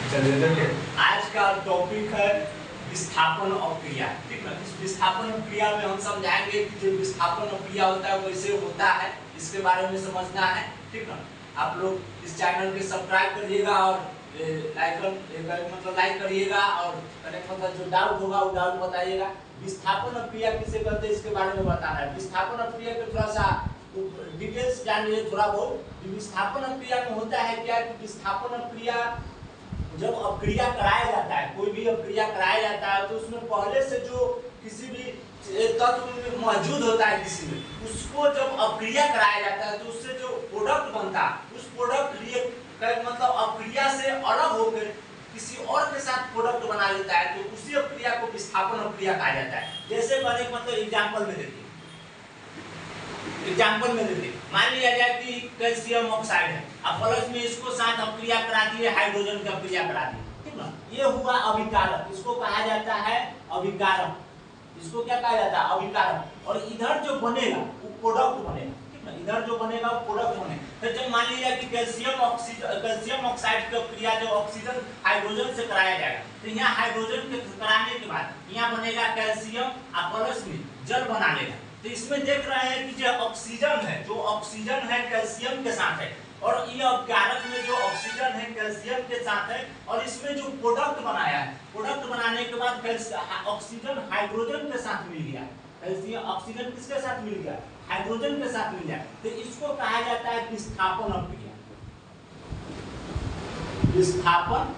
चलिए देखिए, आज का टॉपिक है विस्थापन अक्रिया। ठीक है, इस विस्थापन अक्रिया में हम समझाएंगे कि जो विस्थापन अक्रिया होता है वैसे होता है, इसके बारे में समझना है। ठीक है, आप लोग इस चैनल के सब्सक्राइब करिएगा और लाइक करिएगा और मतलब जो डाउट होगा वो डाउट बताइएगा। विस्थापन अक्रिया किसे कहते हैं इसके बारे में बताना है। विस्थापन अक्रिया के थोड़ा सा डिटेल्स जानिए थोड़ा बहुत। विस्थापन अक्रिया में होता है क्या कि विस्थापन अक्रिया जब अक्रिया कराया जाता है, कोई भी अक्रिया कराया जाता है तो उसमें पहले से जो किसी भी तत्व मौजूद होता है किसी में, उसको जब अक्रिया कराया जाता है तो उससे जो प्रोडक्ट बनता है उस प्रोडक्ट मतलब अक्रिया से अलग होकर किसी और के साथ प्रोडक्ट बना लेता है तो उसी अक्रिया को विस्थापन अक्रिया कहा जाता है। जैसे मैंने मतलब एग्जाम्पल में देखिए, मान लिया जाए कि कैल्शियम ऑक्साइड है, अब प्लस में इसको साथ अक्रिया करा दिए, हाइड्रोजन की अक्रिया करा दी, ठीक ना। ये हुआ अभिकारक, इसको कहा जाता है अभिकारक। इसको क्या कहा जाता है? अभिकारक। और इधर जो बनेगा वो प्रोडक्ट बनेगा, ठीक ना। इधर जो बनेगा वो प्रोडक्ट बनेगा। तो जब मान लिया कि कैल्शियम ऑक्साइड की अक्रिया जब ऑक्सीजन हाइड्रोजन से कराया जाएगा तो यहाँ हाइड्रोजन के कराने के बाद यहाँ बनेगा कैल्शियम और प्लस में जल बना लेगा। तो इसमें देख रहे हैं कि जो ऑक्सीजन है कैल्शियम के साथ है और ये अभिकारक में जो ऑक्सीजन है कैल्शियम के साथ है और इसमें जो प्रोडक्ट बनाया है, प्रोडक्ट बनाने के बाद ऑक्सीजन हाइड्रोजन के साथ मिल गया। कैल्शियम ऑक्सीजन किसके साथ मिल गया? हाइड्रोजन के साथ मिल गया। तो इसको कहा जाता है विस्थापन अक्रिया। विस्थापन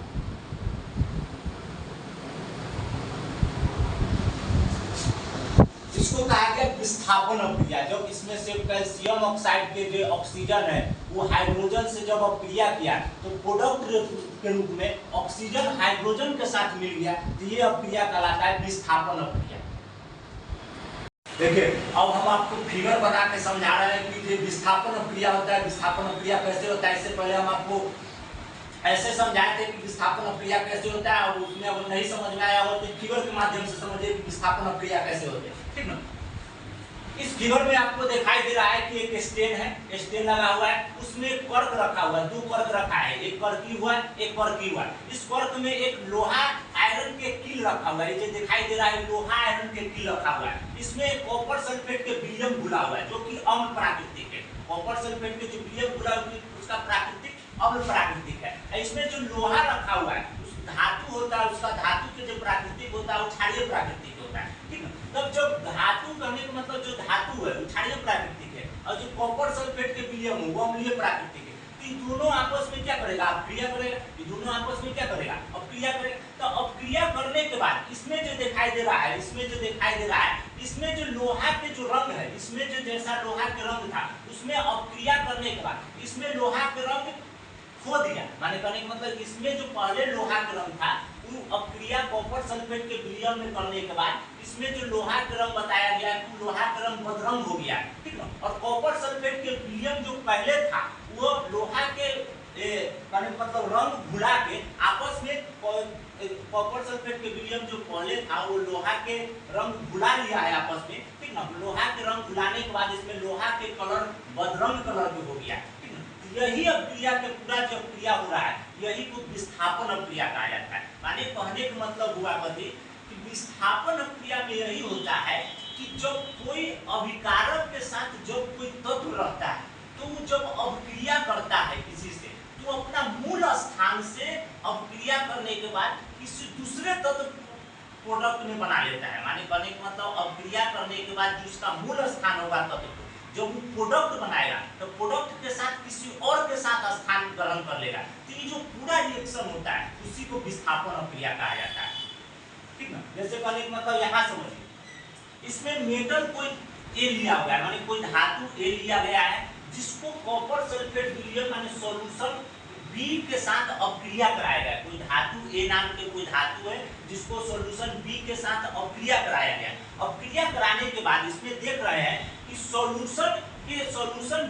इसको कहा गया विस्थापन अक्रिया। जब इसमें से कैल्शियम ऑक्साइड के जो ऑक्सीजन है वो हाइड्रोजन से जब अक्रिया किया तो प्रोडक्ट के रूप में ऑक्सीजन हाइड्रोजन के साथ मिल गया, तो ये अक्रिया कहलाता है विस्थापन अक्रिया। देखिए, अब हम आपको फिगर बना के समझा रहे हैं कि जो विस्थापन अक्रिया होता है, विस्थापन अक्रिया कैसे होता है। इससे पहले हम आपको ऐसे समझाए थे कि विस्थापन अक्रिया कैसे होता है और उसमें अगर नहीं समझ में आया हो तो फिगर के माध्यम से समझिए कि विस्थापन अक्रिया कैसे होती है, ठीक ना। इस फिगर में आपको दिखाई दे रहा है कि एक स्टेन है, स्टेन लगा हुआ है, उसमें एक कर्क रखा हुआ है, दो कर्क रखा है, एक कर्की हुआ है, एक कर्की हुआ है। इस कर्क में एक लोहा आयरन के कील रखा हुआ है, ये दिखाई दे रहा है लोहा आयरन के कील रखा हुआ है। इसमें कॉपर सल्फेट के विलयन घुला हुआ है जो कि अम्ल प्राकृतिक है। कॉपर सल्फेट के जो विलयन घुला हुआ है उसका प्राकृतिक अम्ल प्राकृतिक है। इसमें जो लोहा रखा हुआ है उस धातु होता है, उसका धातु के जो प्राकृतिक होता है वो क्षारीय प्राकृतिक होता है, ठीक है। तब जब धातु करने का मतलब जो धातु है वो क्षारीय प्राकृतिक है और जो कॉपर सल्फेट के विलयन है वो अम्लीय प्राकृतिक है। तो ये दोनों आपस में क्या करेगा? अपक्रिया करेगा। ये दोनों आपस में क्या करेगा? अपक्रिया करेगा। तो अपक्रिया करने के बाद इसमें जो दिखाई दे रहा है, इसमें जो लोहा के जो रंग है, इसमें जो जैसा लोहा के रंग था उसमें अपक्रिया करने के बाद इसमें लोहा के रंग खो दिया। माने कहने का मतलब इसमें जो पहले लोहा का रंग था वो अपक्रिया कॉपर सल्फेट के विलयन में करने के बाद इसमें जो लोहा का रंग बताया गया है वो लोहा का रंग बदरंग हो गया, ठीक है। और कॉपर सल्फेट के विलयन जो पहले था वो लोहा के मतलब रंग घुला के आपस में कॉपर सल्फेट के विलयन जो पहले था वो लोहा के रंग घुला लिया है आपस में, ठीक ना। लोहा के रंग घुलाने के बाद इसमें लोहा के कलर बदरंग कलर में हो गया। यही अक्रिया के पूरा जो क्रिया हो रहा है यही को विस्थापन अक्रिया कहा जाता है। माने कहने का मतलब हुआ कि विस्थापन अक्रिया में यही होता है कि जब कोई अभिकारक के साथ जब कोई तत्व रहता है तो जब अभिक्रिया करता है किसी से तो अपना मूल स्थान से अभिक्रिया करने के बाद किसी दूसरे तत्व प्रोडक्ट में बना लेता है। माने कहने का मतलब अभिक्रिया करने के बाद जिसका मूल स्थान होगा तत्व जब वो प्रोडक्ट बनाएगा तो प्रोडक्ट के साथ किसी और के साथ स्थान ग्रहण कर लेगा। तो ये जो पूरा रिएक्शन होता है उसी को विस्थापन अक्रिया कहा जाता है, ठीक ना। जैसे कहने का मतलब यहाँ समझिए, इसमें मेटल कोई ए लिया हुआ है, माने कोई धातु ए लिया गया है जिसको कॉपर सल्फेट विलयन माने सॉल्यूशन बी के साथ अपक्रिया कराया गया। कोई धातु ए नाम के कोई धातु है जिसको सॉल्यूशन बी के साथ अपक्रिया कराया गया। अपक्रिया कराने के बाद इसमें देख रहे हैं कि सॉल्यूशन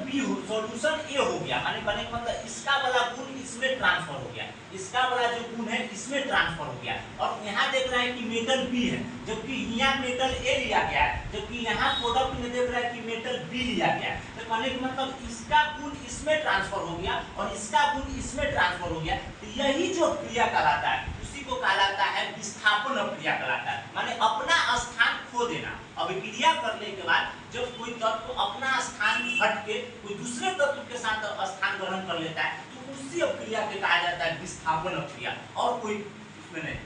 बी हो सॉल्यूशन ए हो गया। माने कहने का मतलब इसका वाला गुण इसमें ट्रांसफर हो गया, इसका वाला जो गुण है इसमें ट्रांसफर हो गया। और यहाँ देख रहे हैं कि मेटल बी है जबकि यहाँ मेटल ए लिया गया है, जबकि यहाँ प्रोडक्ट में देख रहे हैं कि मेटल बी लिया गया है। तो कहने का मतलब इसका गुण इसमें ट्रांसफर हो गया और इसका गुण इसमें ट्रांसफर हो गया। तो यही जो क्रिया कहलाता है उसी को कहलाता है विस्थापन क्रिया कहलाता है, माने अपना स्थान खो देना। अभिक्रिया करने के बाद जब कोई तत्व अपना स्थान हट के कोई दूसरे तत्व के साथ स्थान ग्रहण कर लेता है तो उसी अभिक्रिया के कहा जाता है विस्थापन क्रिया, और कोई उसमें नहीं।